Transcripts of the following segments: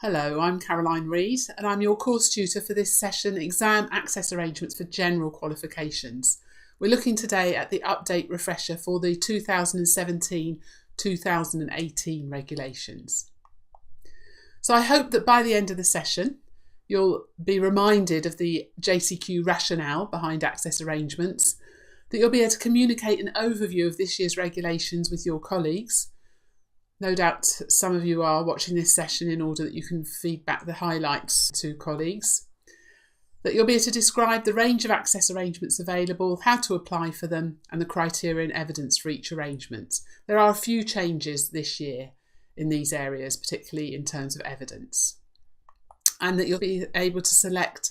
Hello, I'm Caroline Reid and I'm your course tutor for this session, Exam Access Arrangements for General Qualifications. We're looking today at the update refresher for the 2017-2018 regulations. So I hope that by the end of the session you'll be reminded of the JCQ rationale behind access arrangements, that you'll be able to communicate an overview of this year's regulations with your colleagues. No doubt some of you are watching this session in order that you can feed back the highlights to colleagues. That you'll be able to describe the range of access arrangements available, how to apply for them, and the criteria and evidence for each arrangement. There are a few changes this year in these areas, particularly in terms of evidence. And that you'll be able to select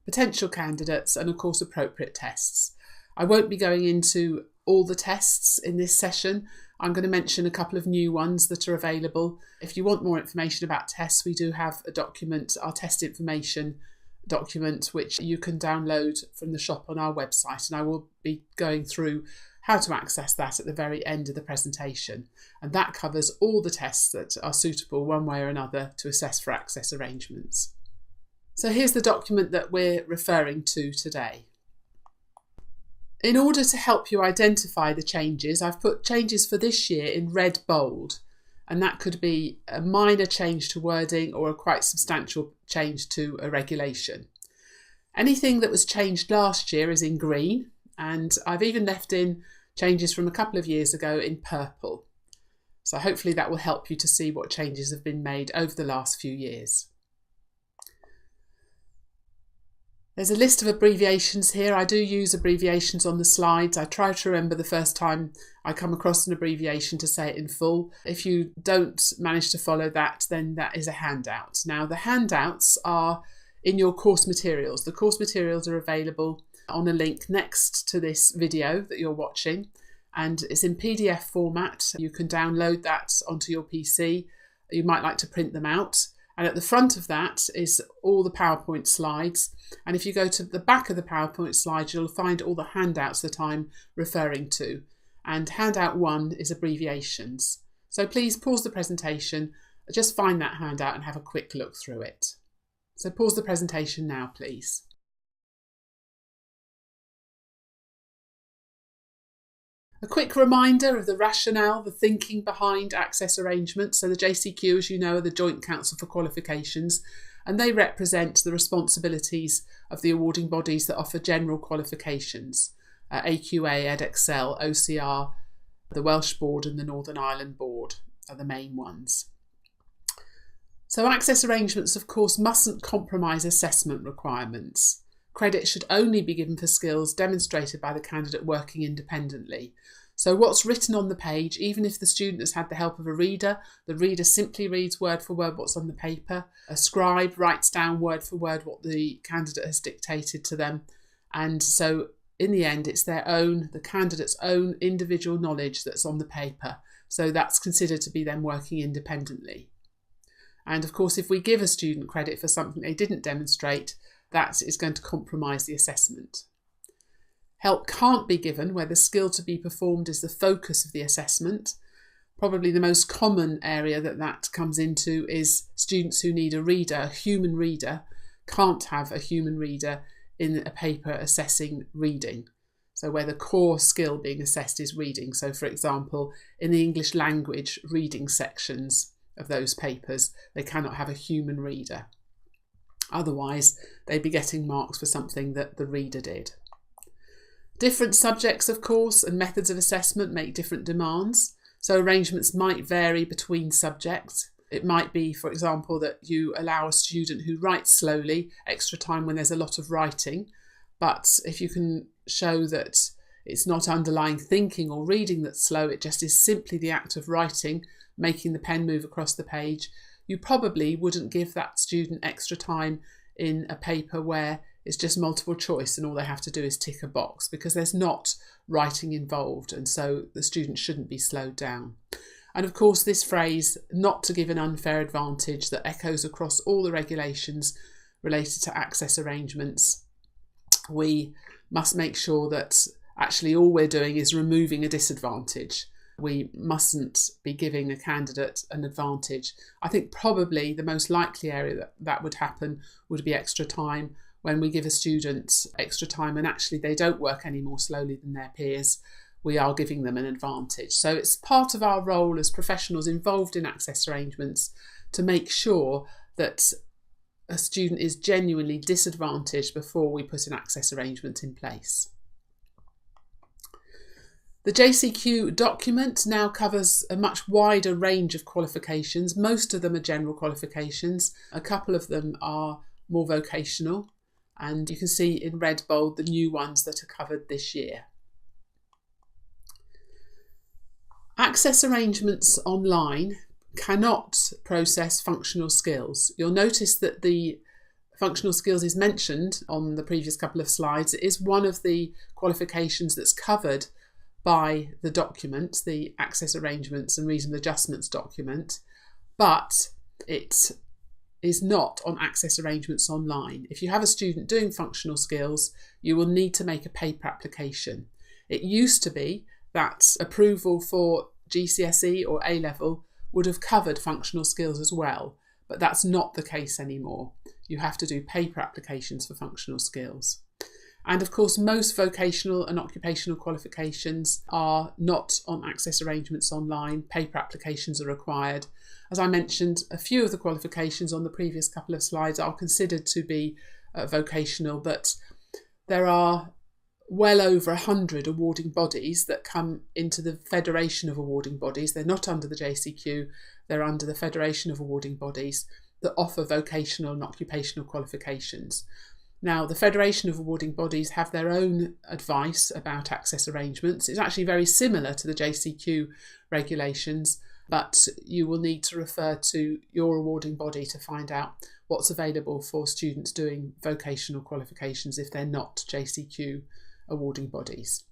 potential candidates and, of course, appropriate tests. I won't be going into all the tests in this session. I'm going to mention a couple of new ones that are available. If you want more information about tests, we do have a document, our test information document, which you can download from the shop on our website. And I will be going through how to access that at the very end of the presentation. And that covers all the tests that are suitable one way or another to assess for access arrangements. So here's the document that we're referring to today. In order to help you identify the changes, I've put changes for this year in red bold, and that could be a minor change to wording or a quite substantial change to a regulation. Anything that was changed last year is in green, and I've even left in changes from a couple of years ago in purple. So hopefully that will help you to see what changes have been made over the last few years. There's a list of abbreviations here. I do use abbreviations on the slides. I try to remember the first time I come across an abbreviation to say it in full. If you don't manage to follow that, then that is a handout. Now, the handouts are in your course materials. The course materials are available on a link next to this video that you're watching, and it's in PDF format. You can download that onto your PC. You might like to print them out. And at the front of that is all the PowerPoint slides. And if you go to the back of the PowerPoint slides, you'll find all the handouts that I'm referring to. And handout 1 is abbreviations. So please pause the presentation, just find that handout and have a quick look through it. So pause the presentation now, please. A quick reminder of the rationale, the thinking behind access arrangements. So the JCQ, as you know, are the Joint Council for Qualifications, and they represent the responsibilities of the awarding bodies that offer general qualifications. AQA, Edexcel, OCR, the Welsh Board and the Northern Ireland Board are the main ones. So access arrangements, of course, mustn't compromise assessment requirements. Credit should only be given for skills demonstrated by the candidate working independently. So what's written on the page, even if the student has had the help of a reader, the reader simply reads word for word what's on the paper. A scribe writes down word for word what the candidate has dictated to them. And so in the end, it's the candidate's own individual knowledge that's on the paper. So that's considered to be them working independently. And of course, if we give a student credit for something they didn't demonstrate, that is going to compromise the assessment. Help can't be given where the skill to be performed is the focus of the assessment. Probably the most common area that comes into is students who need a reader, a human reader, can't have a human reader in a paper assessing reading. So where the core skill being assessed is reading. So for example, in the English language reading sections of those papers, they cannot have a human reader. Otherwise, they'd be getting marks for something that the reader did. Different subjects, of course, and methods of assessment make different demands. So arrangements might vary between subjects. It might be, for example, that you allow a student who writes slowly extra time when there's a lot of writing. But if you can show that it's not underlying thinking or reading that's slow, it just is simply the act of writing, making the pen move across the page, you probably wouldn't give that student extra time in a paper where it's just multiple choice and all they have to do is tick a box, because there's not writing involved, and so the student shouldn't be slowed down. And of course, this phrase, not to give an unfair advantage, that echoes across all the regulations related to access arrangements. We must make sure that actually all we're doing is removing a disadvantage. we mustn't be giving a candidate an advantage. I think probably the most likely area that would happen would be extra time, when we give a student extra time and actually they don't work any more slowly than their peers. We are giving them an advantage. So it's part of our role as professionals involved in access arrangements to make sure that a student is genuinely disadvantaged before we put an access arrangement in place. The JCQ document now covers a much wider range of qualifications. Most of them are general qualifications. A couple of them are more vocational, and you can see in red bold the new ones that are covered this year. Access arrangements online cannot process functional skills. You'll notice that the functional skills is mentioned on the previous couple of slides. It is one of the qualifications that's covered by the document, the access arrangements and reasonable adjustments document, but it is not on access arrangements online. If you have a student doing functional skills, you will need to make a paper application. It used to be that approval for GCSE or A-level would have covered functional skills as well, but that's not the case anymore. You have to do paper applications for functional skills. And of course, most vocational and occupational qualifications are not on access arrangements online. Paper applications are required. As I mentioned, a few of the qualifications on the previous couple of slides are considered to be vocational, but there are well over 100 awarding bodies that come into the Federation of Awarding Bodies. They're not under the JCQ, they're under the Federation of Awarding Bodies that offer vocational and occupational qualifications. Now, the Federation of Awarding Bodies have their own advice about access arrangements. It's actually very similar to the JCQ regulations, but you will need to refer to your awarding body to find out what's available for students doing vocational qualifications if they're not JCQ awarding bodies.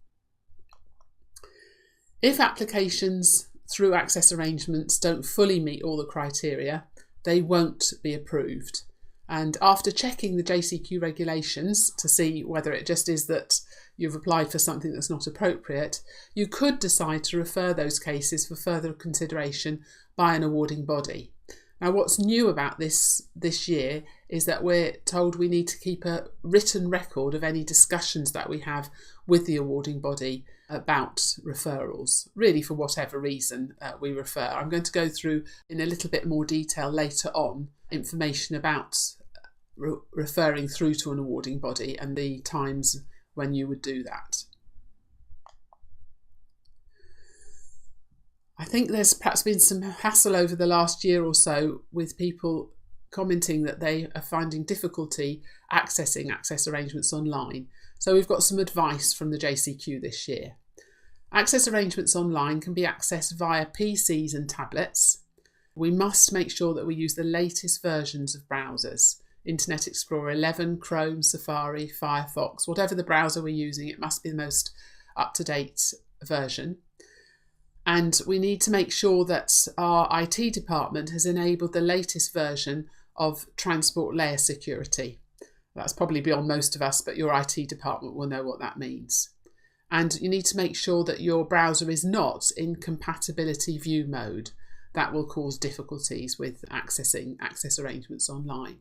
If applications through access arrangements don't fully meet all the criteria, they won't be approved. And after checking the JCQ regulations to see whether it just is that you've applied for something that's not appropriate, you could decide to refer those cases for further consideration by an awarding body. Now, what's new about this year is that we're told we need to keep a written record of any discussions that we have with the awarding body about referrals, really for whatever reason we refer. I'm going to go through in a little bit more detail later on information about referring through to an awarding body and the times when you would do that. I think there's perhaps been some hassle over the last year or so with people commenting that they are finding difficulty accessing access arrangements online. So we've got some advice from the JCQ this year. Access arrangements online can be accessed via PCs and tablets. We must make sure that we use the latest versions of browsers. Internet Explorer 11, Chrome, Safari, Firefox, whatever the browser we're using, it must be the most up-to-date version. And we need to make sure that our IT department has enabled the latest version of transport layer security. That's probably beyond most of us, but your IT department will know what that means. And you need to make sure that your browser is not in compatibility view mode. That will cause difficulties with accessing access arrangements online.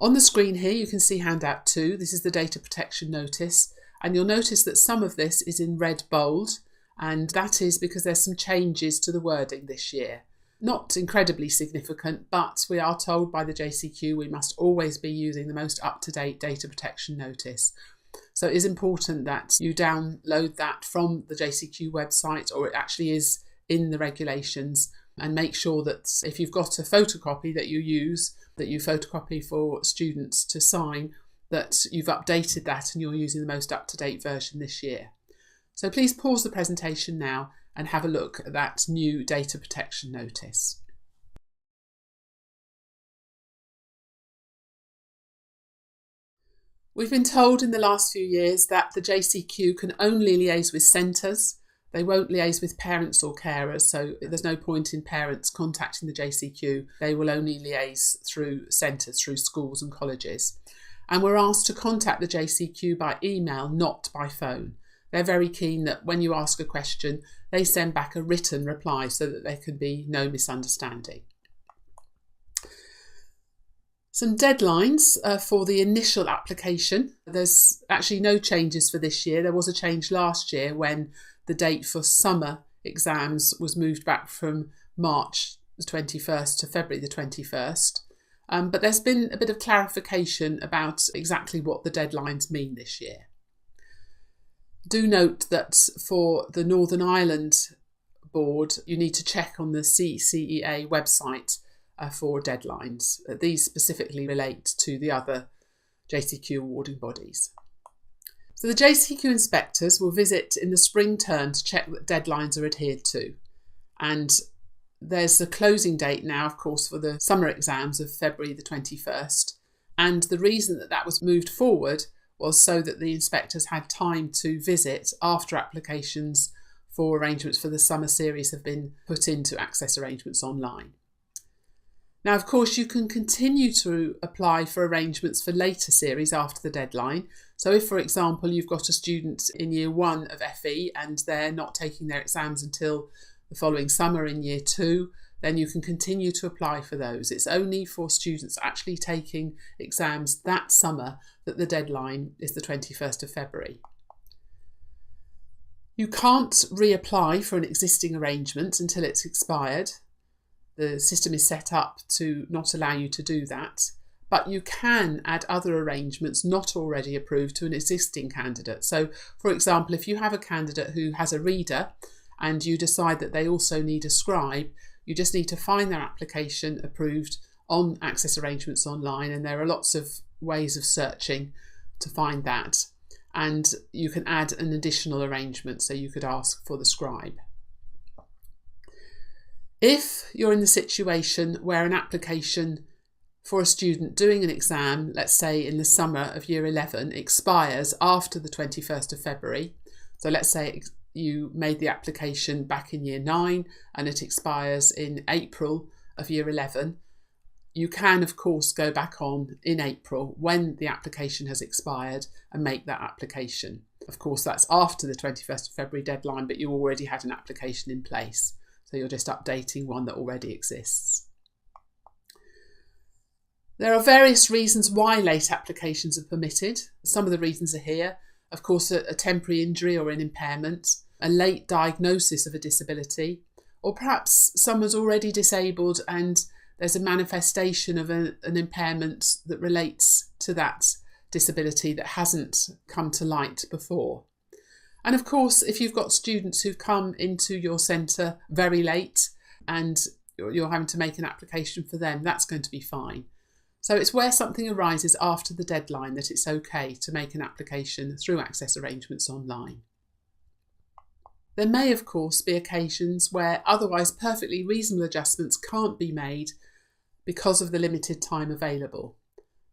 On the screen here, you can see handout 2. This is the data protection notice, and you'll notice that some of this is in red bold, and that is because there's some changes to the wording this year. Not incredibly significant, but we are told by the JCQ we must always be using the most up-to-date data protection notice. So it is important that you download that from the JCQ website, or it actually is in the regulations, and make sure that if you've got a photocopy that you use, that you photocopy for students to sign, that you've updated that and you're using the most up-to-date version this year. So please pause the presentation now and have a look at that new data protection notice. We've been told in the last few years that the JCQ can only liaise with centres. They won't liaise with parents or carers, so there's no point in parents contacting the JCQ. They will only liaise through centres, through schools and colleges. And we're asked to contact the JCQ by email, not by phone. they're very keen that when you ask a question, they send back a written reply so that there can be no misunderstanding. Some deadlines for the initial application. There's actually no changes for this year. There was a change last year when the date for summer exams was moved back from March the 21st to February the 21st. But there's been a bit of clarification about exactly what the deadlines mean this year. Do note that for the Northern Ireland board, you need to check on the CCEA website for deadlines. These specifically relate to the other JCQ awarding bodies. So the JCQ inspectors will visit in the spring term to check that deadlines are adhered to. And there's a closing date now, of course, for the summer exams of February the 21st. And the reason that that was moved forward was so that the inspectors had time to visit after applications for arrangements for the summer series have been put into Access Arrangements Online. Now, of course, you can continue to apply for arrangements for later series after the deadline. So if, for example, you've got a student in year 1 of FE and they're not taking their exams until the following summer in year 2, then you can continue to apply for those. It's only for students actually taking exams that summer that the deadline is the 21st of February. You can't reapply for an existing arrangement until it's expired. The system is set up to not allow you to do that, but you can add other arrangements not already approved to an existing candidate. So, for example, if you have a candidate who has a reader and you decide that they also need a scribe, you just need to find their application approved on Access Arrangements Online, and there are lots of ways of searching to find that. And you can add an additional arrangement, so you could ask for the scribe. If you're in the situation where an application for a student doing an exam, let's say in the summer of year 11, expires after the 21st of February, so let's say you made the application back in year 9 and it expires in April of year 11, you can of course go back on in April when the application has expired and make that application. Of course, that's after the 21st of February deadline, but you already had an application in place. So you're just updating one that already exists. There are various reasons why late applications are permitted. Some of the reasons are here. Of course, a temporary injury or an impairment, a late diagnosis of a disability, or perhaps someone's already disabled and there's a manifestation of an impairment that relates to that disability that hasn't come to light before. And of course, if you've got students who've come into your centre very late and you're having to make an application for them, that's going to be fine. So it's where something arises after the deadline that it's okay to make an application through Access Arrangements Online. There may, of course, be occasions where otherwise perfectly reasonable adjustments can't be made because of the limited time available.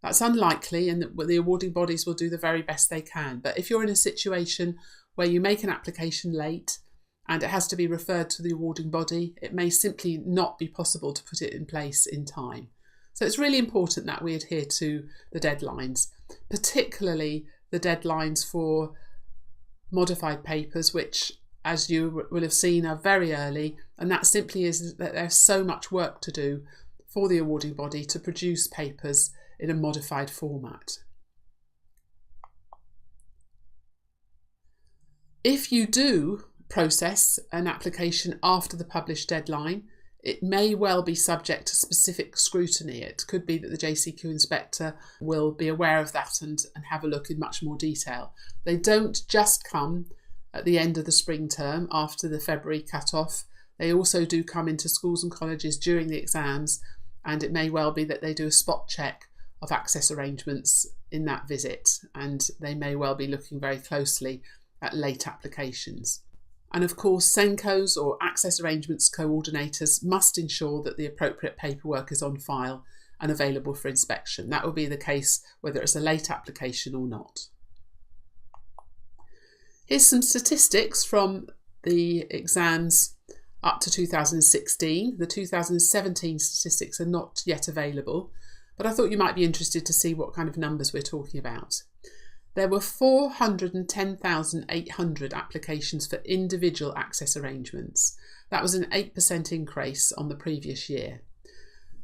That's unlikely, and the awarding bodies will do the very best they can. But if you're in a situation where you make an application late and it has to be referred to the awarding body, it may simply not be possible to put it in place in time. So it's really important that we adhere to the deadlines, particularly the deadlines for modified papers, which, as you will have seen, are very early, and that simply is that there's so much work to do for the awarding body to produce papers in a modified format. If you do process an application after the published deadline, it may well be subject to specific scrutiny. It could be that the JCQ inspector will be aware of that and have a look in much more detail. They don't just come at the end of the spring term after the February cut-off. They also do come into schools and colleges during the exams, and it may well be that they do a spot check of access arrangements in that visit, and they may well be looking very closely at late applications. And of course, SENCOs or access arrangements coordinators must ensure that the appropriate paperwork is on file and available for inspection. That will be the case whether it's a late application or not. Here's some statistics from the exams up to 2016. The 2017 statistics are not yet available, but I thought you might be interested to see what kind of numbers we're talking about. there were 410,800 applications for individual access arrangements. That was an 8% increase on the previous year.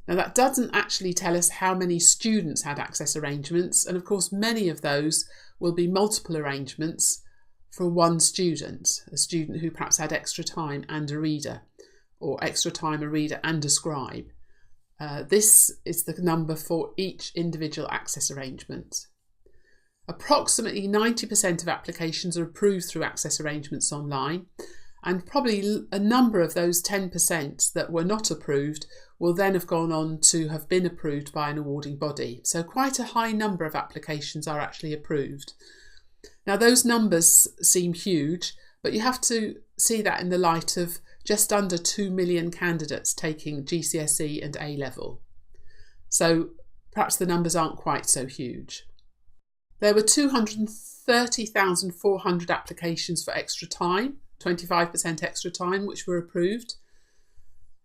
Now that doesn't actually tell us how many students had access arrangements, and of course many of those will be multiple arrangements for one student, a student who perhaps had extra time and a reader, or extra time, a reader and a scribe. This is the number for each individual access arrangement. Approximately 90% of applications are approved through access arrangements online, and probably a number of those 10% that were not approved will then have gone on to have been approved by an awarding body. So quite a high number of applications are actually approved. Now those numbers seem huge, but you have to see that in the light of just under 2 million candidates taking GCSE and A-level. So perhaps the numbers aren't quite so huge. There were 230,400 applications for extra time, 25% extra time, which were approved.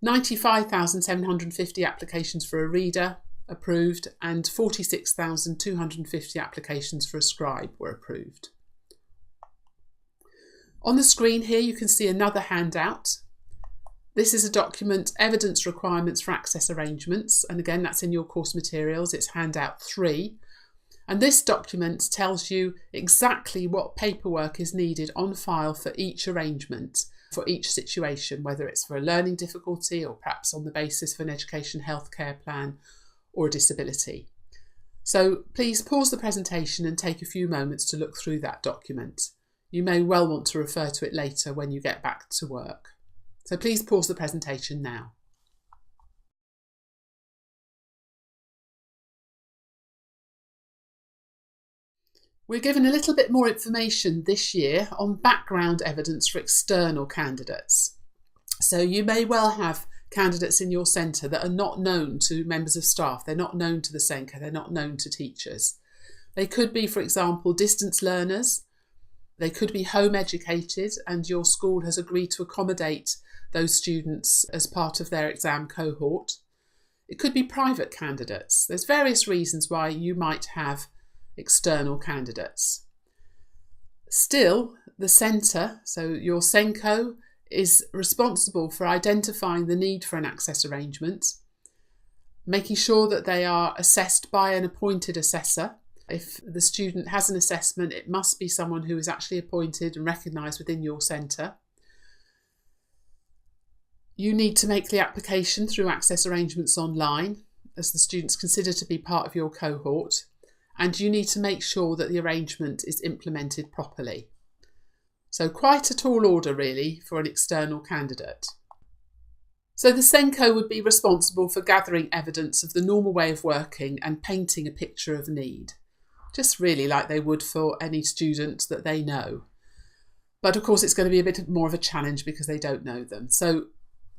95,750 applications for a reader approved, and 46,250 applications for a scribe were approved. On the screen here you can see another handout. This is a document, Evidence Requirements for Access Arrangements, and again that's in your course materials, it's handout 3. And this document tells you exactly what paperwork is needed on file for each arrangement, for each situation, whether it's for a learning difficulty or perhaps on the basis of an education healthcare plan or a disability. So please pause the presentation and take a few moments to look through that document. You may well want to refer to it later when you get back to work. So please pause the presentation now. We're given a little bit more information this year on background evidence for external candidates. So you may well have candidates in your centre that are not known to members of staff, they're not known to the SENCO, they're not known to teachers. They could be, for example, distance learners, they could be home educated and your school has agreed to accommodate those students as part of their exam cohort. It could be private candidates. There's various reasons why you might have external candidates. Still, the centre, so your SENCO, is responsible for identifying the need for an access arrangement, making sure that they are assessed by an appointed assessor. If the student has an assessment, it must be someone who is actually appointed and recognised within your centre. You need to make the application through access arrangements online, as the students consider to be part of your cohort, and you need to make sure that the arrangement is implemented properly. So quite a tall order really for an external candidate. So the SENCO would be responsible for gathering evidence of the normal way of working and painting a picture of need, just really like they would for any student that they know. But of course it's going to be a bit more of a challenge because they don't know them. So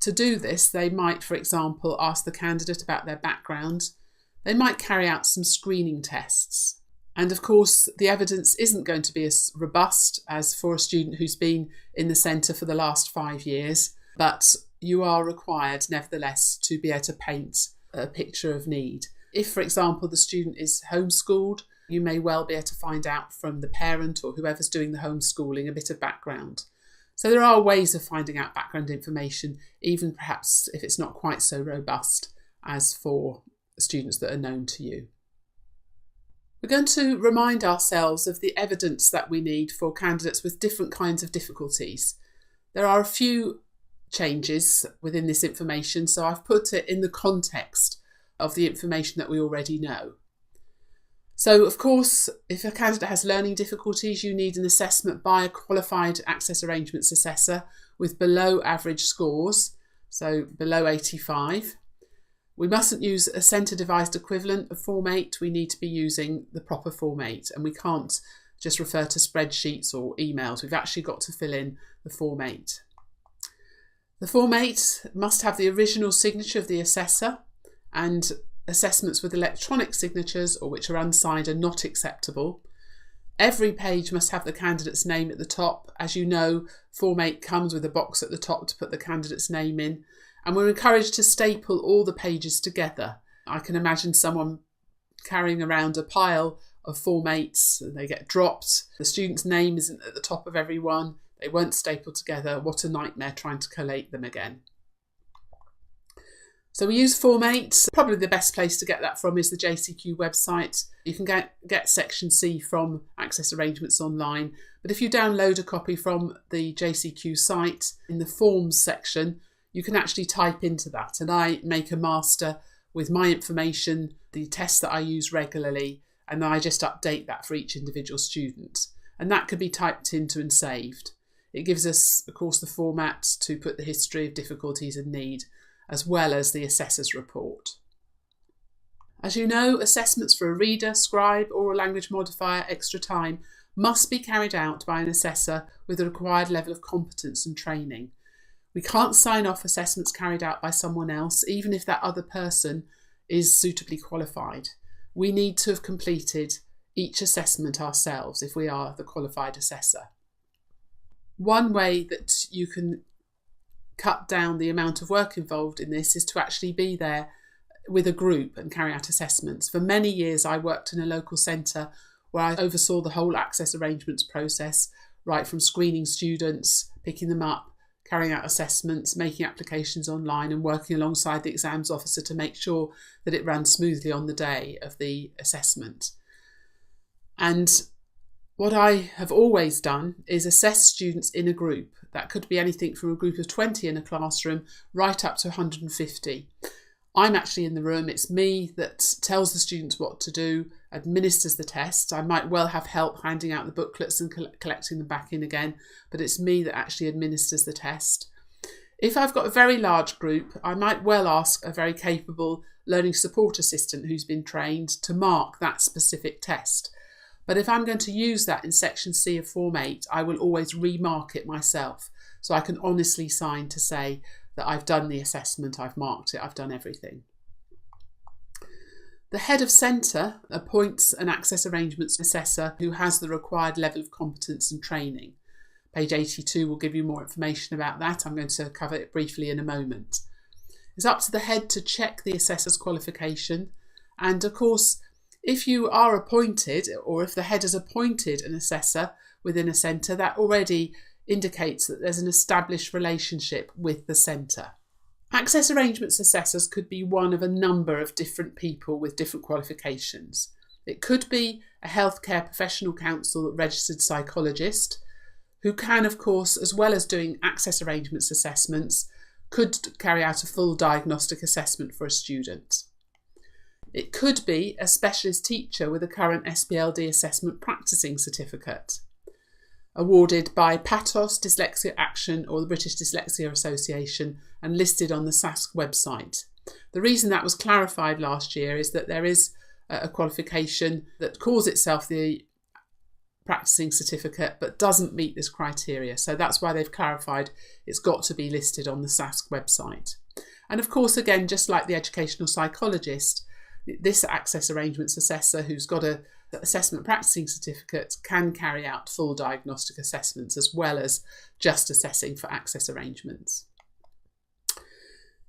to do this, they might, for example, ask the candidate about their background. They might carry out some screening tests. And of course, the evidence isn't going to be as robust as for a student who's been in the centre for the last 5 years, but you are required, nevertheless, to be able to paint a picture of need. If, for example, the student is homeschooled, you may well be able to find out from the parent or whoever's doing the homeschooling a bit of background. So there are ways of finding out background information, even perhaps if it's not quite so robust as for students that are known to you. We're going to remind ourselves of the evidence that we need for candidates with different kinds of difficulties. There are a few changes within this information, so I've put it in the context of the information that we already know. So, of course, if a candidate has learning difficulties, you need an assessment by a qualified access arrangements assessor with below average scores, so below 85. We mustn't use a centre-devised equivalent of Form 8. We need to be using the proper Form 8, and we can't just refer to spreadsheets or emails. We've actually got to fill in the Form 8. The Form 8 must have the original signature of the assessor, and assessments with electronic signatures or which are unsigned are not acceptable. Every page must have the candidate's name at the top. As you know, Form 8 comes with a box at the top to put the candidate's name in. And we're encouraged to staple all the pages together. I can imagine someone carrying around a pile of Form 8s, they get dropped. The student's name isn't at the top of every one. They weren't stapled together. What a nightmare trying to collate them again. So we use Form 8. Probably the best place to get that from is the JCQ website. You can get Section C from Access Arrangements online. But if you download a copy from the JCQ site, in the Forms section, you can actually type into that. And I make a master with my information, the tests that I use regularly, and I just update that for each individual student. And that can be typed into and saved. It gives us, of course, the format to put the history of difficulties and need, as well as the assessor's report. As you know, assessments for a reader, scribe, oral language modifier, extra time must be carried out by an assessor with the required level of competence and training. We can't sign off assessments carried out by someone else, even if that other person is suitably qualified. We need to have completed each assessment ourselves if we are the qualified assessor. One way that you can cut down the amount of work involved in this is to actually be there with a group and carry out assessments. For many years I worked in a local centre where I oversaw the whole access arrangements process, right from screening students, picking them up, carrying out assessments, making applications online and working alongside the exams officer to make sure that it ran smoothly on the day of the assessment. And what I have always done is assess students in a group. That could be anything from a group of 20 in a classroom right up to 150. I'm actually in the room. It's me that tells the students what to do, administers the test. I might well have help handing out the booklets and collecting them back in again, but it's me that actually administers the test. If I've got a very large group, I might well ask a very capable learning support assistant who's been trained to mark that specific test. But if I'm going to use that in Section C of Form 8, I will always remark it myself. So I can honestly sign to say that I've done the assessment, I've marked it, I've done everything. The head of centre appoints an access arrangements assessor who has the required level of competence and training. Page 82 will give you more information about that. I'm going to cover it briefly in a moment. It's up to the head to check the assessor's qualification, and of course, if you are appointed, or if the head has appointed an assessor within a centre, that already indicates that there's an established relationship with the centre. Access arrangements assessors could be one of a number of different people with different qualifications. It could be a healthcare professional council registered psychologist, who can, of course, as well as doing access arrangements assessments, could carry out a full diagnostic assessment for a student. It could be a specialist teacher with a current SPLD assessment practicing certificate, awarded by PATOS, Dyslexia Action or the British Dyslexia Association and listed on the SASC website. The reason that was clarified last year is that there is a qualification that calls itself the practicing certificate but doesn't meet this criteria. So that's why they've clarified it's got to be listed on the SASC website. And of course, again, just like the educational psychologist, this access arrangements assessor who's got an assessment practicing certificate can carry out full diagnostic assessments as well as just assessing for access arrangements.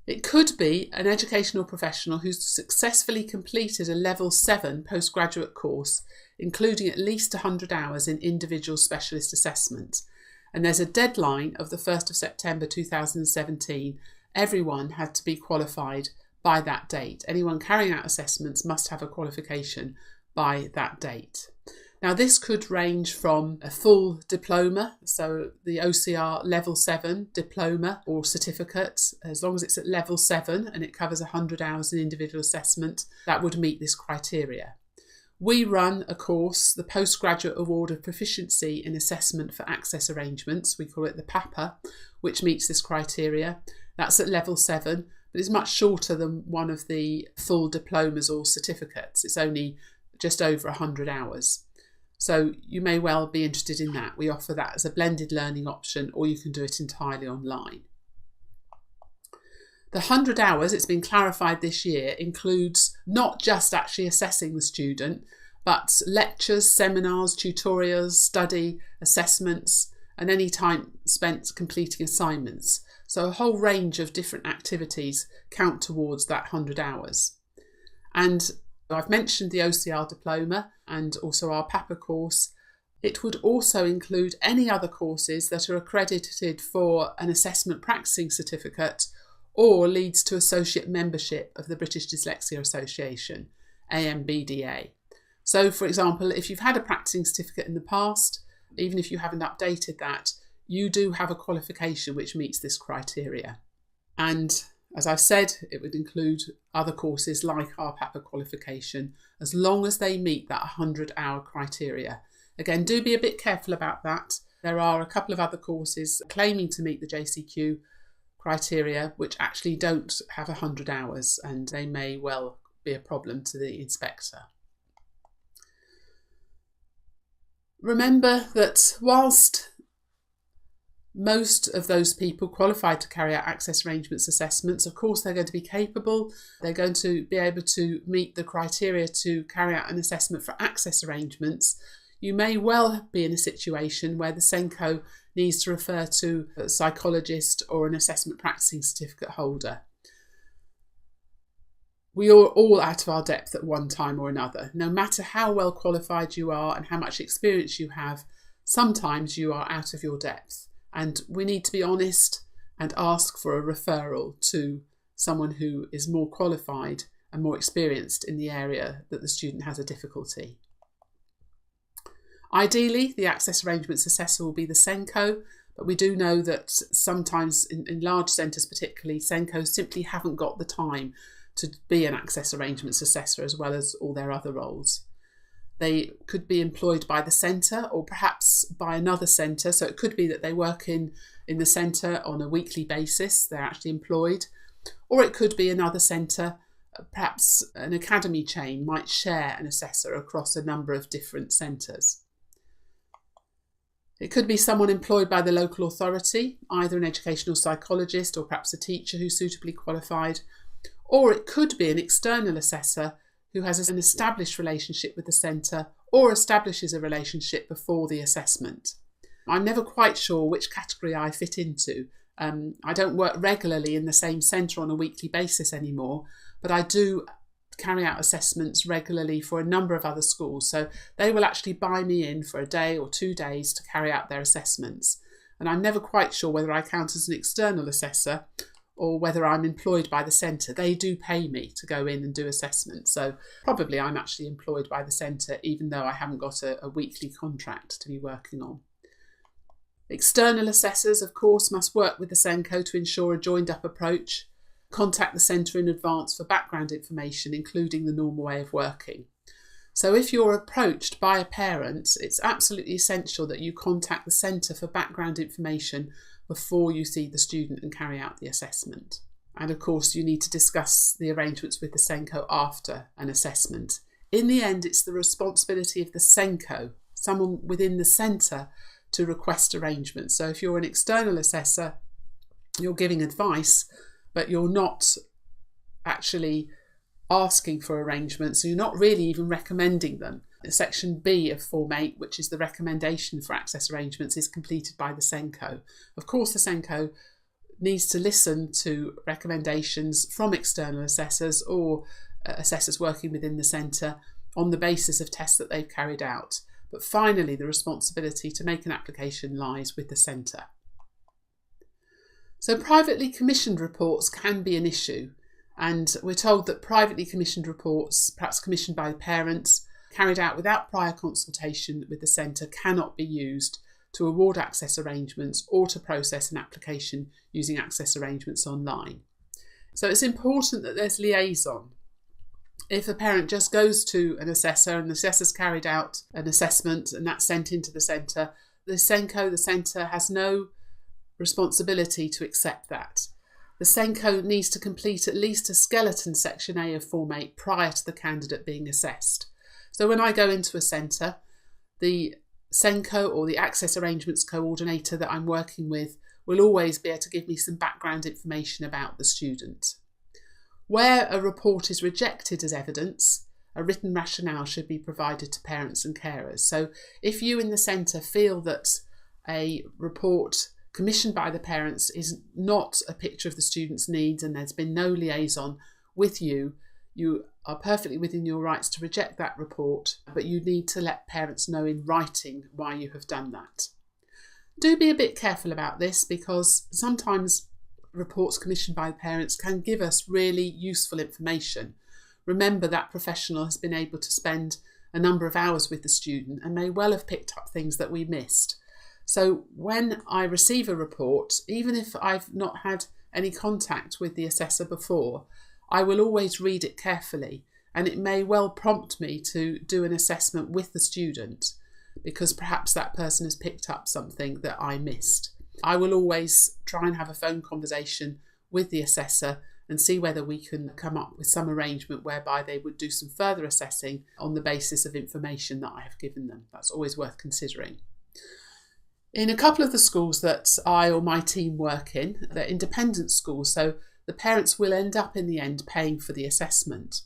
It could be an educational professional who's successfully completed a level 7 postgraduate course, including at least 100 hours in individual specialist assessment. And there's a deadline of the 1st of September 2017. Everyone had to be qualified by that date. Anyone carrying out assessments must have a qualification by that date. Now this could range from a full diploma, so the OCR level 7 diploma or certificate, as long as it's at level 7 and it covers 100 hours in individual assessment, that would meet this criteria. We run a course, the Postgraduate Award of Proficiency in Assessment for Access Arrangements, we call it the PAPA, which meets this criteria. That's at level 7. But it's much shorter than one of the full diplomas or certificates. It's only just over 100 hours. So you may well be interested in that. We offer that as a blended learning option, or you can do it entirely online. The 100 hours, it's been clarified this year, includes not just actually assessing the student, but lectures, seminars, tutorials, study, assessments, and any time spent completing assignments. So a whole range of different activities count towards that 100 hours. And I've mentioned the OCR diploma and also our PAPA course. It would also include any other courses that are accredited for an assessment practicing certificate or leads to associate membership of the British Dyslexia Association, AMBDA. So, for example, if you've had a practicing certificate in the past, even if you haven't updated that, you do have a qualification which meets this criteria. And as I've said, it would include other courses like our PAPA qualification, as long as they meet that 100-hour criteria. Again, do be a bit careful about that. There are a couple of other courses claiming to meet the JCQ criteria which actually don't have 100 hours, and they may well be a problem to the inspector. Remember that whilst most of those people qualified to carry out access arrangements assessments, of course they're going to be capable, they're going to be able to meet the criteria to carry out an assessment for access arrangements, you may well be in a situation where the SENCO needs to refer to a psychologist or an assessment practicing certificate holder. We are all out of our depth at one time or another. No matter how well qualified you are and how much experience you have, sometimes you are out of your depth. And we need to be honest and ask for a referral to someone who is more qualified and more experienced in the area that the student has a difficulty. Ideally, the access arrangements assessor will be the SENCO, but we do know that sometimes in large centres particularly, SENCOs simply haven't got the time to be an access arrangements assessor as well as all their other roles. They could be employed by the centre or perhaps by another centre. So it could be that they work in the centre on a weekly basis, they're actually employed, or it could be another centre, perhaps an academy chain might share an assessor across a number of different centres. It could be someone employed by the local authority, either an educational psychologist or perhaps a teacher who's suitably qualified, or it could be an external assessor who has an established relationship with the centre or establishes a relationship before the assessment. I'm never quite sure which category I fit into. I don't work regularly in the same centre on a weekly basis anymore, but I do carry out assessments regularly for a number of other schools. So they will actually buy me in for a day or 2 days to carry out their assessments. And I'm never quite sure whether I count as an external assessor or whether I'm employed by the centre. They do pay me to go in and do assessments. So probably I'm actually employed by the centre, even though I haven't got a weekly contract to be working on. External assessors, of course, must work with the SENCO to ensure a joined-up approach, contact the centre in advance for background information, including the normal way of working. So if you're approached by a parent, it's absolutely essential that you contact the centre for background information before you see the student and carry out the assessment. And of course, you need to discuss the arrangements with the SENCO after an assessment. In the end, it's the responsibility of the SENCO, someone within the centre, to request arrangements. So if you're an external assessor, you're giving advice, but you're not actually asking for arrangements, so you're not really even recommending them. Section B of Form 8, which is the recommendation for access arrangements, is completed by the SENCO. Of course, the SENCO needs to listen to recommendations from external assessors or assessors working within the centre on the basis of tests that they've carried out. But finally, the responsibility to make an application lies with the centre. So privately commissioned reports can be an issue, and we're told that privately commissioned reports, perhaps commissioned by parents, carried out without prior consultation with the centre, cannot be used to award access arrangements or to process an application using access arrangements online. So it's important that there's liaison. If a parent just goes to an assessor and the assessor's carried out an assessment and that's sent into the centre, the SENCO, the centre, has no responsibility to accept that. The SENCO needs to complete at least a skeleton Section A of Form 8 prior to the candidate being assessed. So when I go into a centre, the SENCO or the Access Arrangements Coordinator that I'm working with will always be able to give me some background information about the student. Where a report is rejected as evidence, a written rationale should be provided to parents and carers. So if you in the centre feel that a report commissioned by the parents is not a picture of the student's needs and there's been no liaison with you, You are perfectly within your rights to reject that report, but you need to let parents know in writing why you have done that. Do be a bit careful about this, because sometimes reports commissioned by parents can give us really useful information. Remember, that professional has been able to spend a number of hours with the student and may well have picked up things that we missed. So when I receive a report, even if I've not had any contact with the assessor before, I will always read it carefully, and it may well prompt me to do an assessment with the student, because perhaps that person has picked up something that I missed. I will always try and have a phone conversation with the assessor and see whether we can come up with some arrangement whereby they would do some further assessing on the basis of information that I have given them. That's always worth considering. In a couple of the schools that I or my team work in, they're independent schools, so the parents will end up in the end paying for the assessment.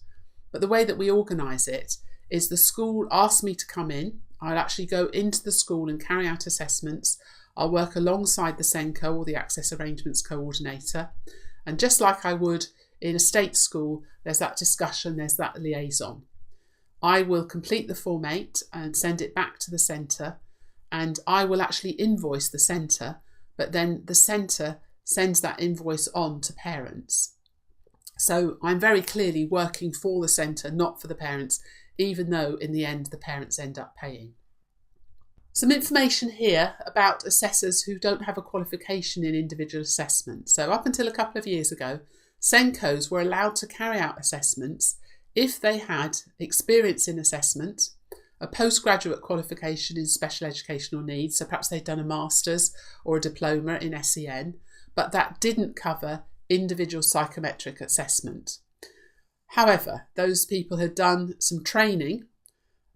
But the way that we organise it is the school asks me to come in. I'll actually go into the school and carry out assessments. I'll work alongside the SENCO, or the Access Arrangements Coordinator. And just like I would in a state school, there's that discussion, there's that liaison. I will complete the Form 8 and send it back to the centre, and I will actually invoice the centre, but then the centre sends that invoice on to parents. So I'm very clearly working for the centre, not for the parents, even though in the end the parents end up paying. Some information here about assessors who don't have a qualification in individual assessment. So up until a couple of years ago, SENCOs were allowed to carry out assessments if they had experience in assessment, a postgraduate qualification in special educational needs, so perhaps they'd done a master's or a diploma in SEN, but that didn't cover individual psychometric assessment. However, those people had done some training,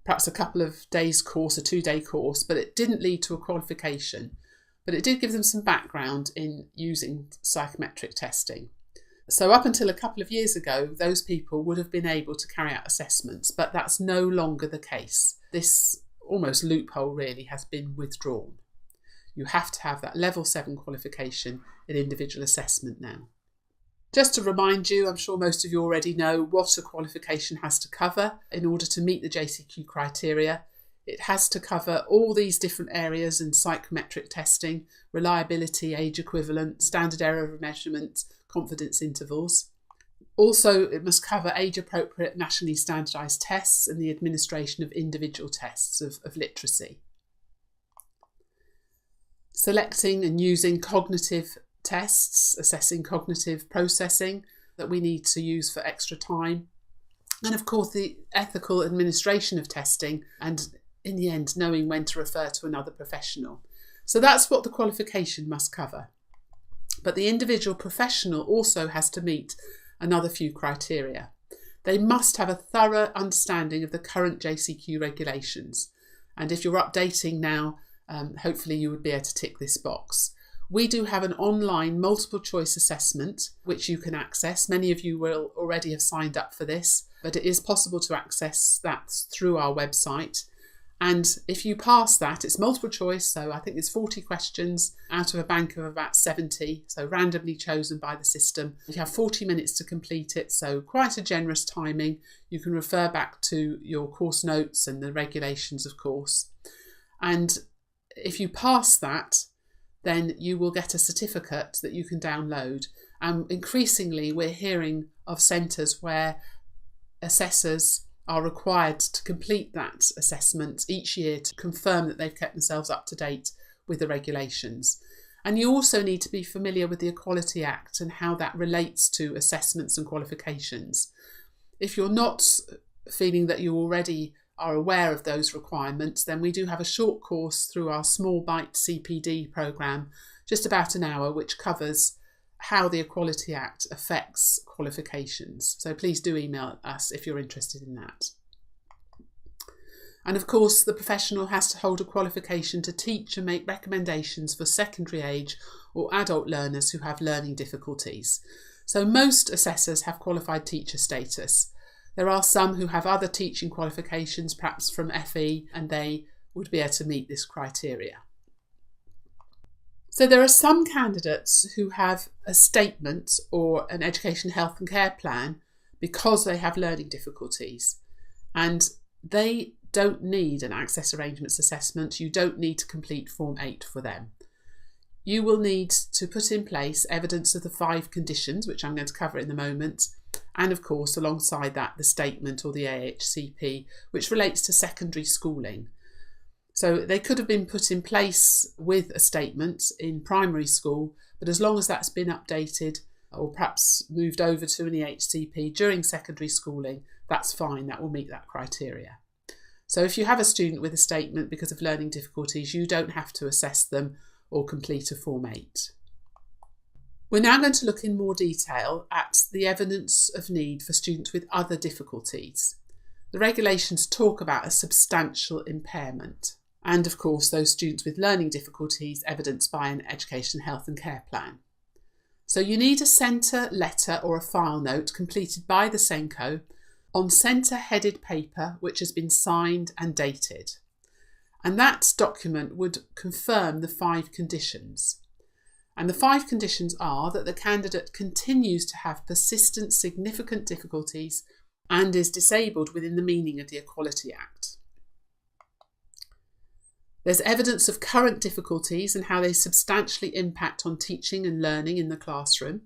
perhaps a couple of days course, a 2-day course, but it didn't lead to a qualification. But it did give them some background in using psychometric testing. So up until a couple of years ago, those people would have been able to carry out assessments, but that's no longer the case. This almost loophole really has been withdrawn. You have to have that level 7 qualification in individual assessment now. Just to remind you, I'm sure most of you already know what a qualification has to cover in order to meet the JCQ criteria. It has to cover all these different areas in psychometric testing, reliability, age equivalent, standard error of measurement, confidence intervals. Also, it must cover age-appropriate nationally standardised tests and the administration of individual tests of literacy. Selecting and using cognitive tests, assessing cognitive processing that we need to use for extra time. And of course, the ethical administration of testing, and in the end, knowing when to refer to another professional. So that's what the qualification must cover. But the individual professional also has to meet another few criteria. They must have a thorough understanding of the current JCQ regulations. And if you're updating now, hopefully you would be able to tick this box. We do have an online multiple choice assessment which you can access. Many of you will already have signed up for this, but it is possible to access that through our website. And if you pass that, it's multiple choice, so I think it's 40 questions out of a bank of about 70, so randomly chosen by the system. You have 40 minutes to complete it, so quite a generous timing. You can refer back to your course notes and the regulations, of course. And if you pass that, then you will get a certificate that you can download. And increasingly, we're hearing of centres where assessors are required to complete that assessment each year to confirm that they've kept themselves up to date with the regulations. And you also need to be familiar with the Equality Act and how that relates to assessments and qualifications. If you're not feeling that you already are aware of those requirements, then we do have a short course through our Small Bite CPD programme, just about an hour, which covers how the Equality Act affects qualifications. So please do email us if you're interested in that. And of course, the professional has to hold a qualification to teach and make recommendations for secondary age or adult learners who have learning difficulties. So most assessors have qualified teacher status. There are some who have other teaching qualifications, perhaps from FE, and they would be able to meet this criteria. So there are some candidates who have a statement or an education, health and care plan, because they have learning difficulties, and they don't need an access arrangements assessment. You don't need to complete Form 8 for them. You will need to put in place evidence of the 5 conditions, which I'm going to cover in a moment, and of course alongside that the statement or the AHCP, which relates to secondary schooling. So they could have been put in place with a statement in primary school, but as long as that's been updated or perhaps moved over to an EHCP during secondary schooling, that's fine, that will meet that criteria. So if you have a student with a statement because of learning difficulties, you don't have to assess them or complete a Form 8. We're now going to look in more detail at the evidence of need for students with other difficulties. The regulations talk about a substantial impairment, and of course those students with learning difficulties evidenced by an education, health and care plan. So you need a centre letter or a file note completed by the SENCO on centre-headed paper which has been signed and dated. And that document would confirm the 5 conditions. And the 5 conditions are that the candidate continues to have persistent significant difficulties and is disabled within the meaning of the Equality Act. There's evidence of current difficulties and how they substantially impact on teaching and learning in the classroom.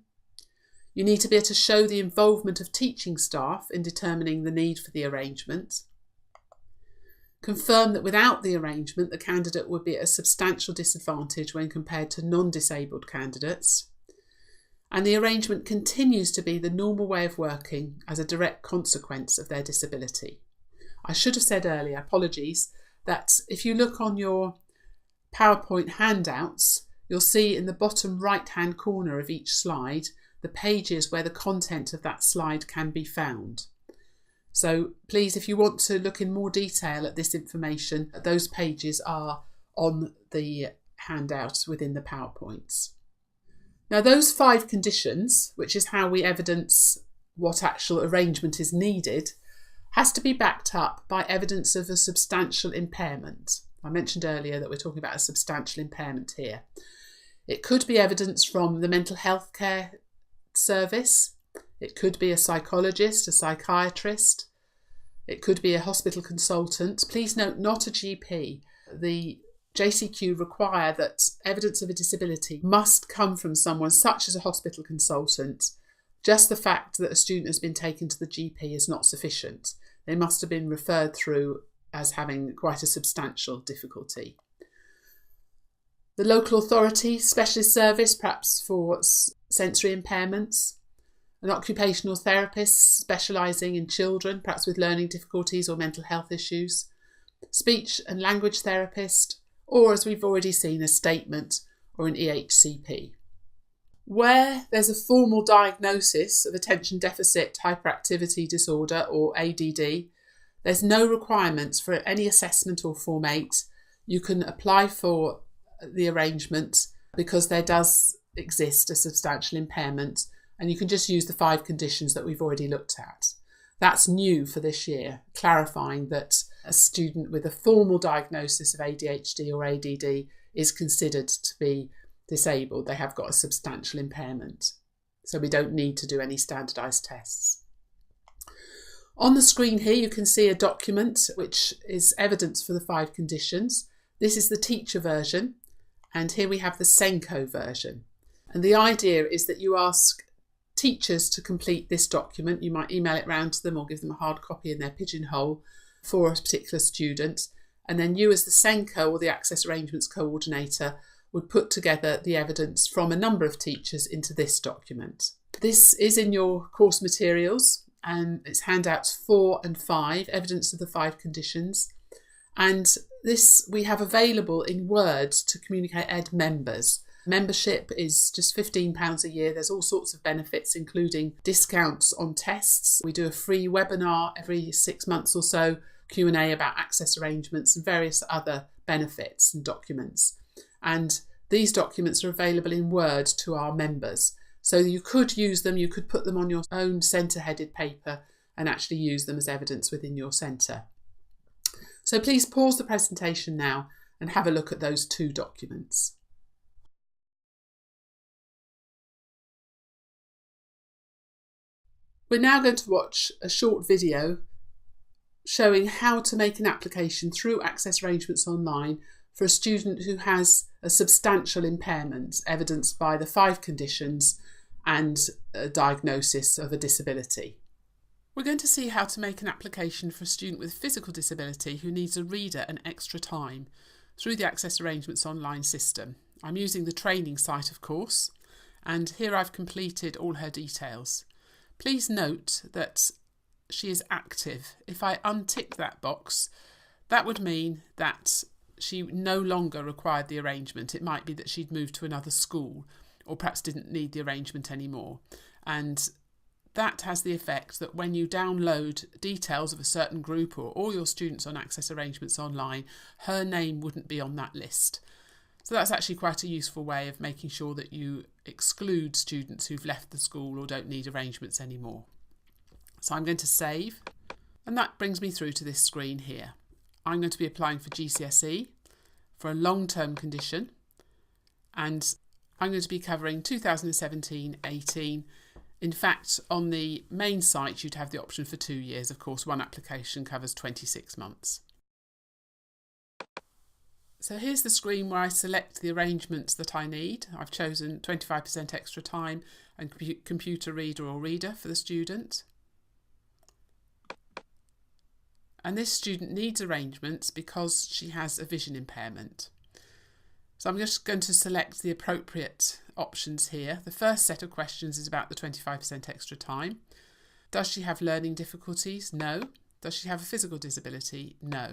You need to be able to show the involvement of teaching staff in determining the need for the arrangement. Confirm that without the arrangement, the candidate would be at a substantial disadvantage when compared to non-disabled candidates. And the arrangement continues to be the normal way of working as a direct consequence of their disability. I should have said earlier, apologies, that if you look on your PowerPoint handouts, you'll see in the bottom right-hand corner of each slide the pages where the content of that slide can be found. So please, if you want to look in more detail at this information, those pages are on the handout within the PowerPoints. Now those 5 conditions, which is how we evidence what actual arrangement is needed, has to be backed up by evidence of a substantial impairment. I mentioned earlier that we're talking about a substantial impairment here. It could be evidence from the mental health care service. It could be a psychologist, a psychiatrist. It could be a hospital consultant. Please note, not a GP. The JCQ require that evidence of a disability must come from someone such as a hospital consultant. Just the fact that a student has been taken to the GP is not sufficient. They must have been referred through as having quite a substantial difficulty. The local authority specialist service, perhaps for sensory impairments. An occupational therapist specialising in children, perhaps with learning difficulties or mental health issues. Speech and language therapist, or as we've already seen, a statement or an EHCP. Where there's a formal diagnosis of attention deficit hyperactivity disorder or ADD, there's no requirements for any assessment or Form 8. You can apply for the arrangement because there does exist a substantial impairment, and you can just use the 5 conditions that we've already looked at. That's new for this year, clarifying that a student with a formal diagnosis of ADHD or ADD is considered to be disabled. They have got a substantial impairment. So we don't need to do any standardised tests. On the screen here you can see a document which is evidence for the 5 conditions. This is the teacher version, and here we have the SENCO version. And the idea is that you ask teachers to complete this document. You might email it round to them or give them a hard copy in their pigeonhole for a particular student. And then you as the SENCO or the Access Arrangements Coordinator would put together the evidence from a number of teachers into this document. This is in your course materials, and it's handouts 4 and 5, evidence of the 5 conditions. And this we have available in Word to Communicate Ed members. Membership is just £15 a year. There's all sorts of benefits, including discounts on tests. We do a free webinar every 6 months or so, Q&A about access arrangements and various other benefits and documents. And these documents are available in Word to our members. So you could use them, you could put them on your own centre-headed paper and actually use them as evidence within your centre. So please pause the presentation now and have a look at those 2 documents. We're now going to watch a short video showing how to make an application through Access Arrangements Online for a student who has a substantial impairment evidenced by the 5 conditions and a diagnosis of a disability. We're going to see how to make an application for a student with physical disability who needs a reader and extra time through the Access Arrangements Online system. I'm using the training site, of course, and here I've completed all her details. Please note that she is active. If I untick that box, that would mean that she no longer required the arrangement. It might be that she'd moved to another school or perhaps didn't need the arrangement anymore. And that has the effect that when you download details of a certain group or all your students on Access Arrangements Online, her name wouldn't be on that list. So that's actually quite a useful way of making sure that you exclude students who've left the school or don't need arrangements anymore. So I'm going to save, and that brings me through to this screen here. I'm going to be applying for GCSE for a long-term condition, and I'm going to be covering 2017-18. In fact, on the main site, you'd have the option for 2 years. Of course, one application covers 26 months. So here's the screen where I select the arrangements that I need. I've chosen 25% extra time and computer reader or reader for the student. And this student needs arrangements because she has a vision impairment. So I'm just going to select the appropriate options here. The first set of questions is about the 25% extra time. Does she have learning difficulties? No. Does she have a physical disability? No.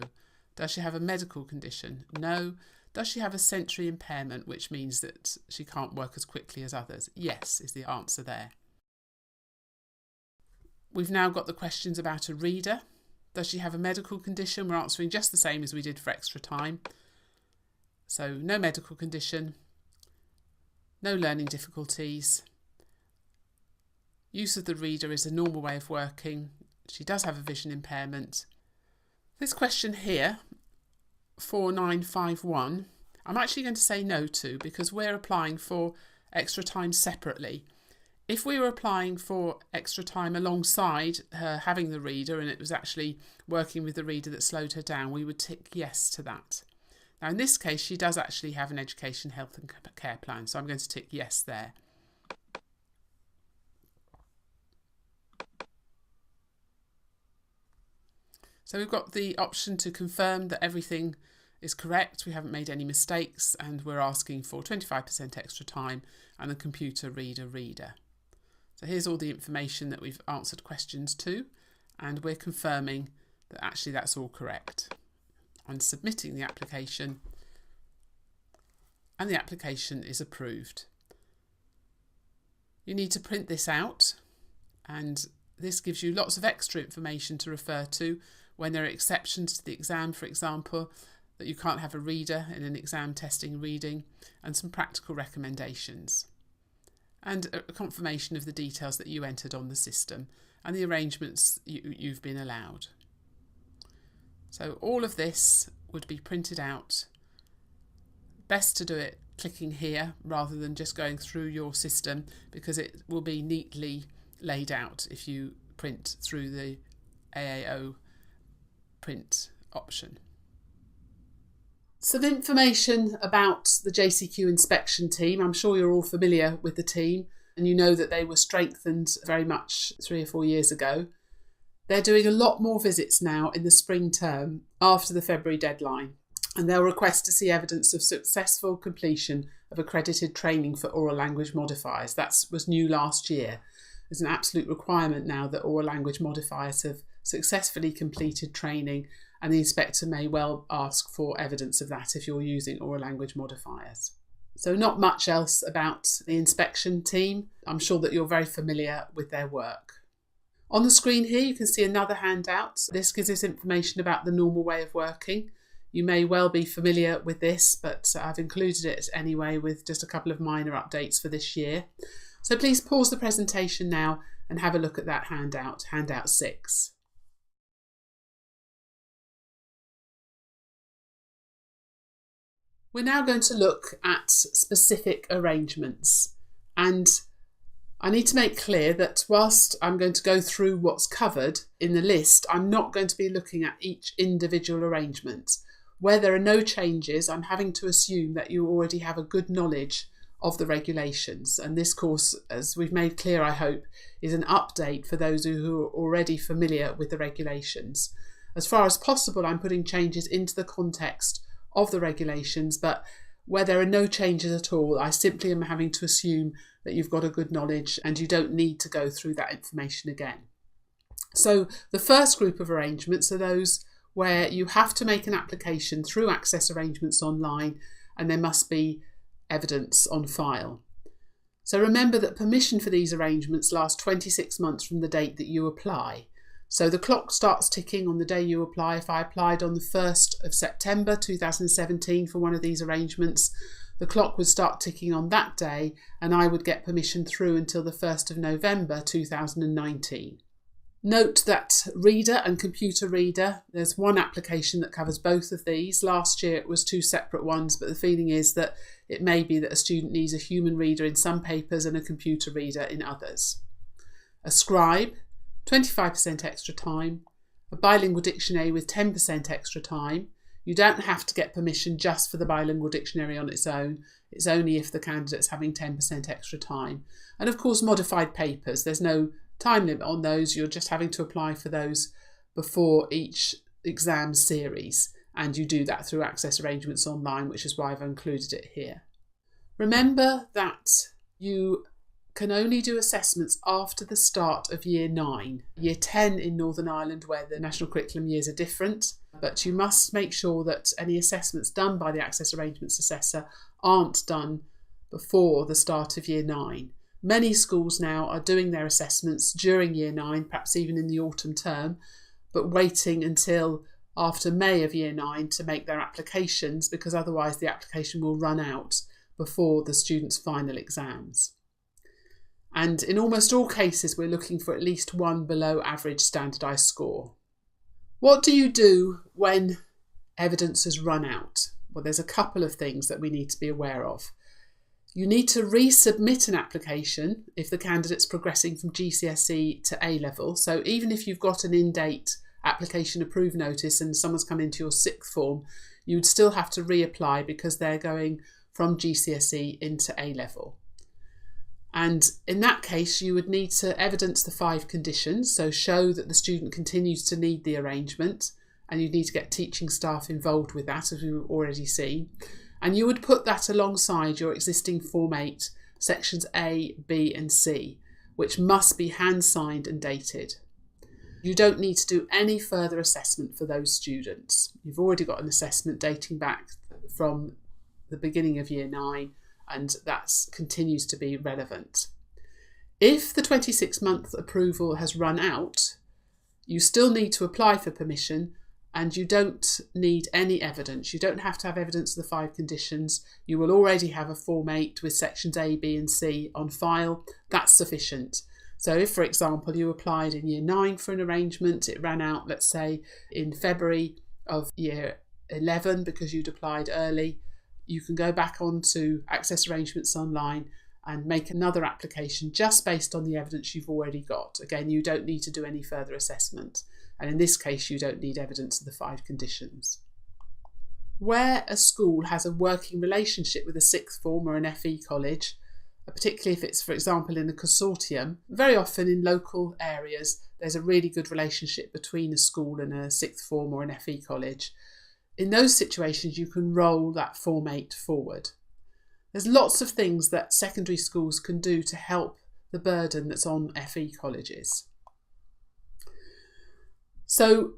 Does she have a medical condition? No. Does she have a sensory impairment, which means that she can't work as quickly as others? Yes, is the answer there. We've now got the questions about a reader. Does she have a medical condition? We're answering just the same as we did for extra time. So no medical condition, no learning difficulties. Use of the reader is a normal way of working. She does have a vision impairment. This question here, 4951, I'm actually going to say no to because we're applying for extra time separately. If we were applying for extra time alongside her having the reader and it was actually working with the reader that slowed her down, we would tick yes to that. Now in this case, she does actually have an education, health and care plan, so I'm going to tick yes there. So we've got the option to confirm that everything is correct, we haven't made any mistakes, and we're asking for 25% extra time and a computer reader. So here's all the information that we've answered questions to, and we're confirming that actually that's all correct. And submitting the application, and the application is approved. You need to print this out, and this gives you lots of extra information to refer to when there are exceptions to the exam, for example, that you can't have a reader in an exam testing reading, and some practical recommendations. And a confirmation of the details that you entered on the system and the arrangements you've been allowed. So all of this would be printed out. Best to do it clicking here rather than just going through your system, because it will be neatly laid out if you print through the EAA2 print option. Some information about the JCQ inspection team. I'm sure you're all familiar with the team and you know that they were strengthened very much 3 or 4 years ago. They're doing a lot more visits now in the spring term after the February deadline, and they'll request to see evidence of successful completion of accredited training for oral language modifiers. That was new last year. There's an absolute requirement now that oral language modifiers have successfully completed training, and the inspector may well ask for evidence of that if you're using oral language modifiers. So not much else about the inspection team. I'm sure that you're very familiar with their work. On the screen here you can see another handout. This gives us information about the normal way of working. You may well be familiar with this, but I've included it anyway with just a couple of minor updates for this year. So please pause the presentation now and have a look at that handout, handout 6. We're now going to look at specific arrangements, and I need to make clear that whilst I'm going to go through what's covered in the list, I'm not going to be looking at each individual arrangement. Where there are no changes, I'm having to assume that you already have a good knowledge of the regulations. And this course, as we've made clear, I hope, is an update for those who are already familiar with the regulations. As far as possible, I'm putting changes into the context of the regulations, but where there are no changes at all, I simply am having to assume that you've got a good knowledge and you don't need to go through that information again. So the first group of arrangements are those where you have to make an application through Access Arrangements Online and there must be evidence on file. So remember that permission for these arrangements lasts 26 months from the date that you apply. So the clock starts ticking on the day you apply. If I applied on the 1st of September 2017 for one of these arrangements, the clock would start ticking on that day and I would get permission through until the 1st of November 2019. Note that Reader and Computer Reader, there's one application that covers both of these. Last year it was two separate ones, but the feeling is that it may be that a student needs a human reader in some papers and a computer reader in others. A scribe, 25% extra time. A bilingual dictionary with 10% extra time. You don't have to get permission just for the bilingual dictionary on its own. It's only if the candidate's having 10% extra time. And of course, modified papers. There's no time limit on those. You're just having to apply for those before each exam series. And you do that through Access Arrangements Online, which is why I've included it here. Remember that you can only do assessments after the start of Year 9. Year 10 in Northern Ireland, where the national curriculum years are different, but you must make sure that any assessments done by the Access Arrangements Assessor aren't done before the start of Year 9. Many schools now are doing their assessments during Year 9, perhaps even in the autumn term, but waiting until after May of Year 9 to make their applications, because otherwise the application will run out before the students' final exams. And in almost all cases, we're looking for at least one below average standardised score. What do you do when evidence has run out? Well, there's a couple of things that we need to be aware of. You need to resubmit an application if the candidate's progressing from GCSE to A-level. So even if you've got an in-date application approved notice and someone's come into your sixth form, you'd still have to reapply because they're going from GCSE into A-level. And in that case, you would need to evidence the 5 conditions, so show that the student continues to need the arrangement, and you need to get teaching staff involved with that, as we've already seen. And you would put that alongside your existing Form 8, sections A, B and C, which must be hand-signed and dated. You don't need to do any further assessment for those students. You've already got an assessment dating back from the beginning of Year 9, and that continues to be relevant. If the 26-month approval has run out, you still need to apply for permission and you don't need any evidence. You don't have to have evidence of the 5 conditions. You will already have a Form 8 with sections A, B and C on file. That's sufficient. So if, for example, you applied in Year 9 for an arrangement, it ran out, let's say, in February of Year 11 because you'd applied early, you can go back onto Access Arrangements Online and make another application just based on the evidence you've already got. Again, you don't need to do any further assessment. And in this case, you don't need evidence of the 5 conditions. Where a school has a working relationship with a sixth form or an FE college, particularly if it's, for example, in a consortium, very often in local areas, there's a really good relationship between a school and a sixth form or an FE college. In those situations, you can roll that Form 8 forward. There's lots of things that secondary schools can do to help the burden that's on FE colleges. So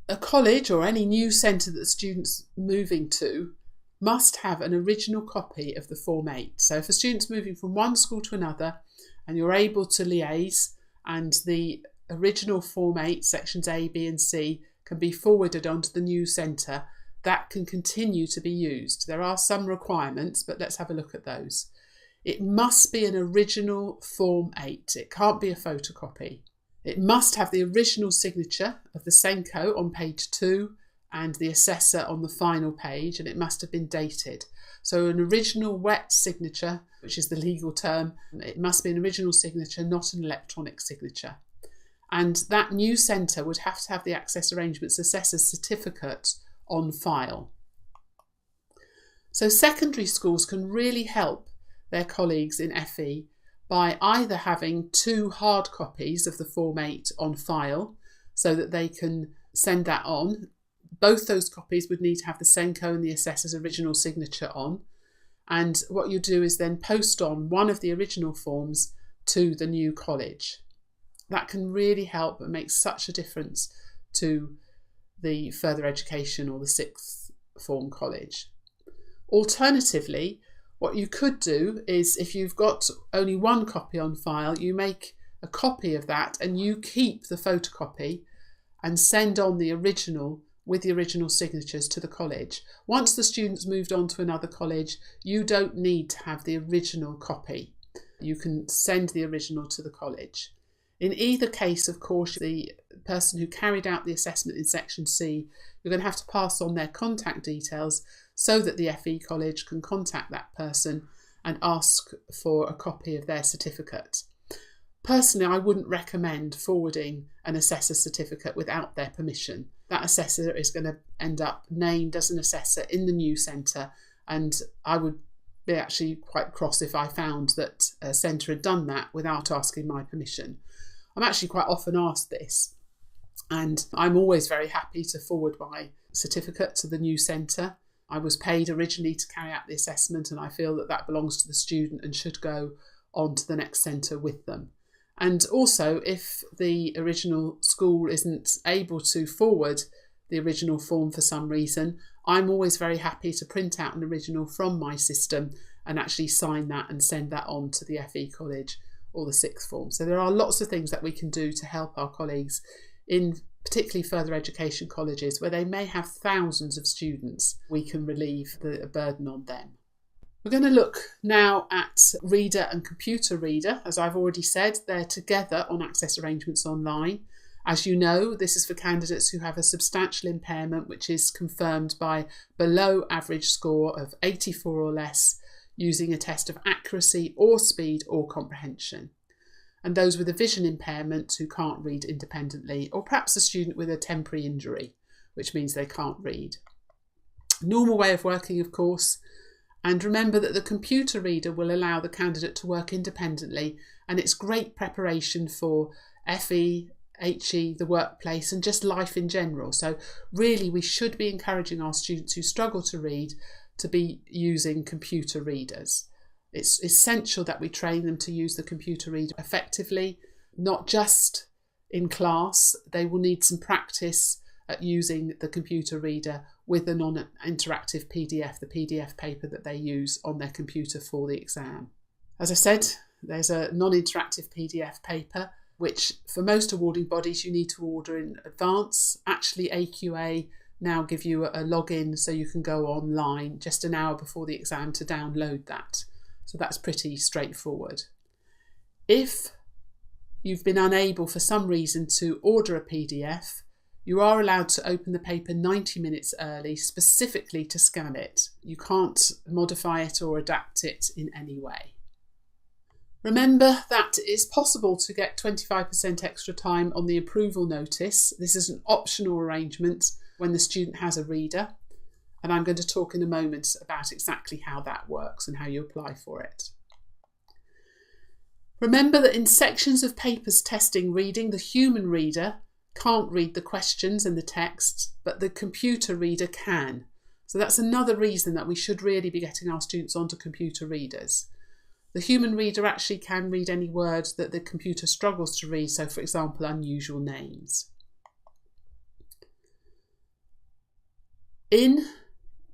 a college or any new centre that the student's moving to must have an original copy of the Form 8. So if a student's moving from one school to another and you're able to liaise and the original Form 8, sections A, B and C, can be forwarded onto the new centre, that can continue to be used. There are some requirements, but let's have a look at those. It must be an original Form 8. It can't be a photocopy. It must have the original signature of the SENCO on page 2 and the assessor on the final page, and it must have been dated. So an original wet signature, which is the legal term, it must be an original signature, not an electronic signature. And that new centre would have to have the access arrangements assessor's certificate on file. So secondary schools can really help their colleagues in FE by either having 2 hard copies of the Form 8 on file so that they can send that on. Both those copies would need to have the Senko and the assessor's original signature on. And what you do is then post on one of the original forms to the new college. That can really help and make such a difference to the further education or the sixth form college. Alternatively, what you could do is, if you've got only one copy on file, you make a copy of that and you keep the photocopy and send on the original with the original signatures to the college. Once the student's moved on to another college, you don't need to have the original copy. You can send the original to the college. In either case, of course, the person who carried out the assessment in Section C, you're going to have to pass on their contact details so that the FE college can contact that person and ask for a copy of their certificate. Personally, I wouldn't recommend forwarding an assessor's certificate without their permission. That assessor is going to end up named as an assessor in the new centre, and I would be actually quite cross if I found that a centre had done that without asking my permission. I'm actually quite often asked this, and I'm always very happy to forward my certificate to the new centre. I was paid originally to carry out the assessment, and I feel that that belongs to the student and should go on to the next centre with them. And also, if the original school isn't able to forward the original form for some reason, I'm always very happy to print out an original from my system and actually sign that and send that on to the FE college or the sixth form. So there are lots of things that we can do to help our colleagues in particularly further education colleges where they may have thousands of students. We can relieve the burden on them. We're going to look now at reader and computer reader. As I've already said, they're together on access arrangements online. As you know, this is for candidates who have a substantial impairment which is confirmed by below average score of 84 or less using a test of accuracy or speed or comprehension. And those with a vision impairment who can't read independently, or perhaps a student with a temporary injury, which means they can't read. Normal way of working, of course. And remember that the computer reader will allow the candidate to work independently, and it's great preparation for FE, HE, the workplace, and just life in general. So really we should be encouraging our students who struggle to read to be using computer readers. It's essential that we train them to use the computer reader effectively, not just in class. They will need some practice at using the computer reader with a non-interactive PDF, the PDF paper that they use on their computer for the exam. As I said, there's a non-interactive PDF paper, which for most awarding bodies you need to order in advance. Actually, AQA now give you a login so you can go online just an hour before the exam to download that. So that's pretty straightforward. If you've been unable for some reason to order a PDF, you are allowed to open the paper 90 minutes early, specifically to scan it. You can't modify it or adapt it in any way. Remember that it is possible to get 25% extra time on the approval notice. This is an optional arrangement when the student has a reader, and I'm going to talk in a moment about exactly how that works and how you apply for it. Remember that in sections of papers testing reading, the human reader can't read the questions and the text, but the computer reader can. So that's another reason that we should really be getting our students onto computer readers. The human reader actually can read any words that the computer struggles to read, so for example, unusual names. In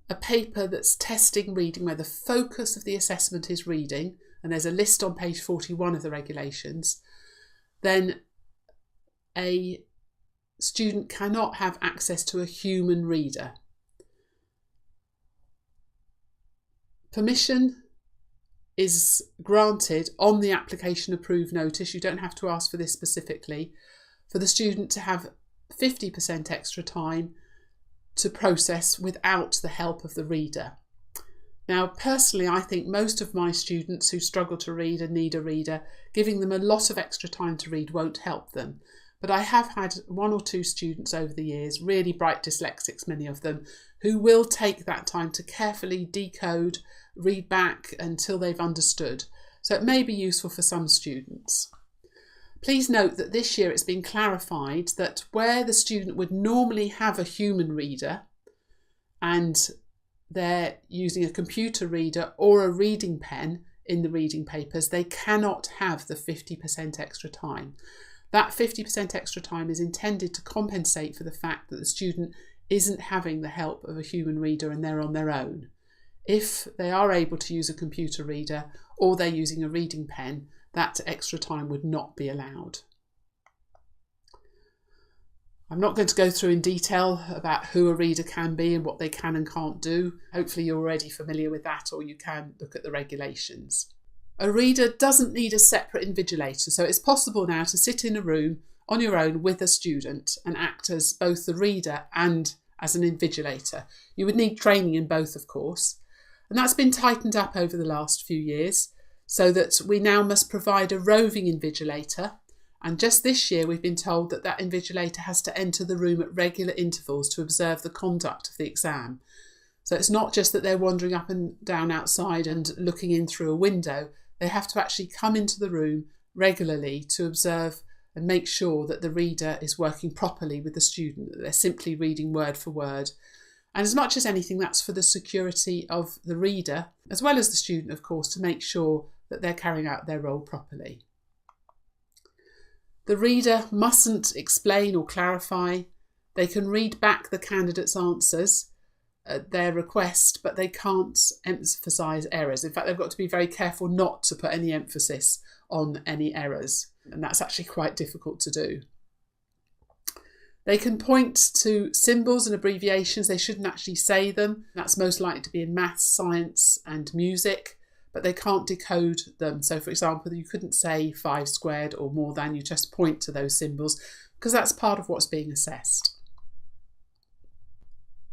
a paper that's testing reading, where the focus of the assessment is reading, and there's a list on page 41 of the regulations, then a student cannot have access to a human reader. Permission is granted on the application approved notice. You don't have to ask for this specifically, for the student to have 50% extra time to process without the help of the reader. Now, personally, I think most of my students who struggle to read and need a reader, giving them a lot of extra time to read won't help them. But I have had 1 or 2 students over the years, really bright dyslexics, many of them, who will take that time to carefully decode, read back until they've understood. So it may be useful for some students. Please note that this year it's been clarified that where the student would normally have a human reader and they're using a computer reader or a reading pen in the reading papers, they cannot have the 50% extra time. That 50% extra time is intended to compensate for the fact that the student isn't having the help of a human reader and they're on their own. If they are able to use a computer reader or they're using a reading pen, that extra time would not be allowed. I'm not going to go through in detail about who a reader can be and what they can and can't do. Hopefully you're already familiar with that, or you can look at the regulations. A reader doesn't need a separate invigilator, so it's possible now to sit in a room on your own with a student and act as both the reader and as an invigilator. You would need training in both, of course, and that's been tightened up over the last few years so that we now must provide a roving invigilator. And just this year we've been told that that invigilator has to enter the room at regular intervals to observe the conduct of the exam. So it's not just that they're wandering up and down outside and looking in through a window. They have to actually come into the room regularly to observe and make sure that the reader is working properly with the student, that they're simply reading word for word. And as much as anything, that's for the security of the reader, as well as the student, of course, to make sure that they're carrying out their role properly. The reader mustn't explain or clarify. They can read back the candidate's answers at their request, but they can't emphasise errors. In fact, they've got to be very careful not to put any emphasis on any errors, and that's actually quite difficult to do. They can point to symbols and abbreviations. They shouldn't actually say them. That's most likely to be in maths, science and music, but they can't decode them. So for example, you couldn't say 5 squared or more than, you just point to those symbols because that's part of what's being assessed.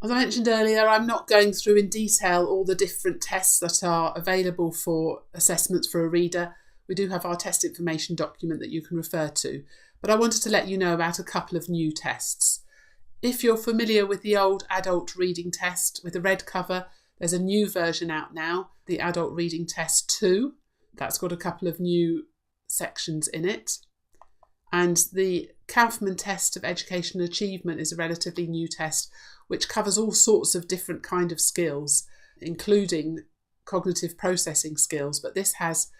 As I mentioned earlier, I'm not going through in detail all the different tests that are available for assessments for a reader. We do have our test information document that you can refer to, but I wanted to let you know about a couple of new tests. If you're familiar with the old adult reading test with the red cover, there's a new version out now, the Adult Reading Test 2. That's got a couple of new sections in it. And the Kaufman Test of Education and Achievement is a relatively new test which covers all sorts of different kind of skills, including cognitive processing skills, but this has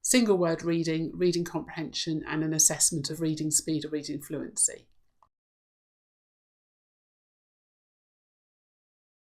single word reading, reading comprehension and an assessment of reading speed or reading fluency.